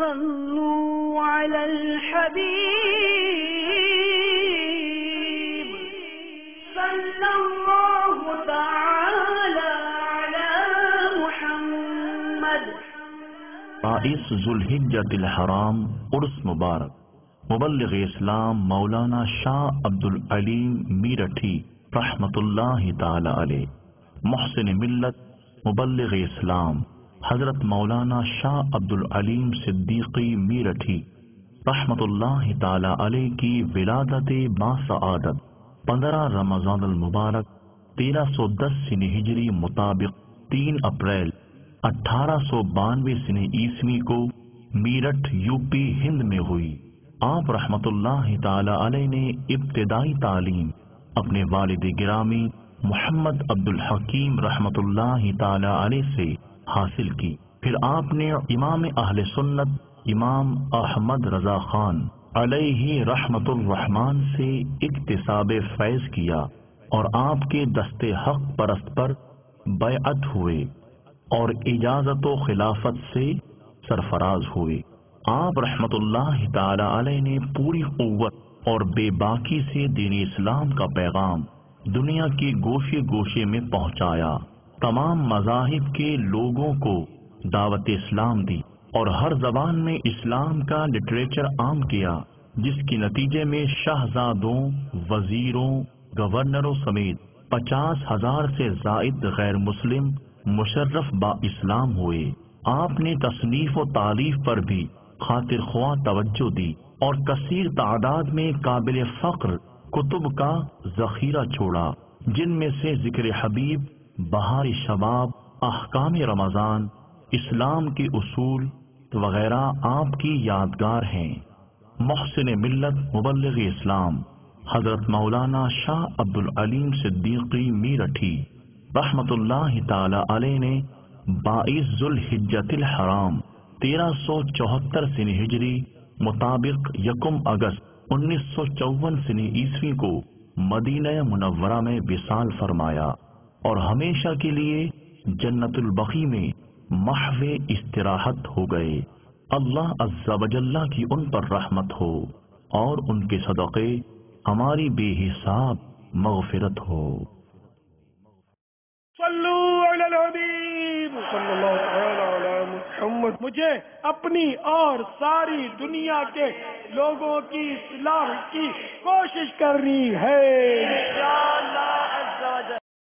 صلوا على الحبيب صلى الله تعالى على محمد. 22 ذوالحجۃ الحرام عرس مبارک. مبلغ اسلام مولانا شاہ عبد العلیم میرٹھی رحمت اللہ تعالی علیہ. محسن ملت مبلغ اسلام حضرت مولانا شاہ عبد العلیم صدیقی میرٹھی رحمت اللہ تعالی علیہ کی ولادت باسعادت 15 رمضان المبارک 1310 سن ہجری مطابق 3 اپریل 1892 سن عیسوی کو میرٹھ یو پی ہند میں ہوئی. آپ رحمت اللہ تعالی علیہ نے ابتدائی تعلیم اپنے والد گرامی محمد عبد الحکیم رحمت اللہ تعالی علیہ سے حاصل کی. پھر آپ نے امام اہل سنت امام احمد رضا خان علیہ رحمت الرحمان سے اکتساب فیض کیا اور آپ کے دست حق پرست پر بیعت ہوئے اور اجازت و خلافت سے سرفراز ہوئے. آپ رحمت اللہ تعالی علیہ نے پوری قوت اور بے باکی سے دین اسلام کا پیغام دنیا کے گوشے گوشے میں پہنچایا. تمام مذاہب کے لوگوں کو دعوت اسلام دی اور ہر زبان میں اسلام کا لٹریچر عام کیا، جس کے نتیجے میں شہزادوں، وزیروں، گورنروں سمیت 50,000 سے زائد غیر مسلم مشرف با اسلام ہوئے. آپ نے تصنیف و تالیف پر بھی خاطر خواہ توجہ دی اور کثیر تعداد میں قابل فخر کتب کا ذخیرہ چھوڑا، جن میں سے ذکر حبیب، بہار شباب، احکام رمضان، اسلام کے اصول وغیرہ آپ کی یادگار ہیں. محسن ملت مبلغ اسلام حضرت مولانا شاہ عبد العلیم صدیقی میرٹھی رحمت اللہ تعالی علیہ نے 22 ذوالحجۃ الحرام 1374 سن ہجری مطابق 1 اگست 1954 سن عیسوی کو مدینہ منورہ میں وصال فرمایا اور ہمیشہ کے لیے جنت البقیع میں محو استراحت ہو گئے. اللہ عز و جل کی ان پر رحمت ہو اور ان کے صدقے ہماری بے حساب مغفرت ہو. صلو علی الحبیب صلی اللہ تعالی علی محمد. مجھے اپنی اور ساری دنیا کے لوگوں کی اصلاح کی کوشش کرنی ہے.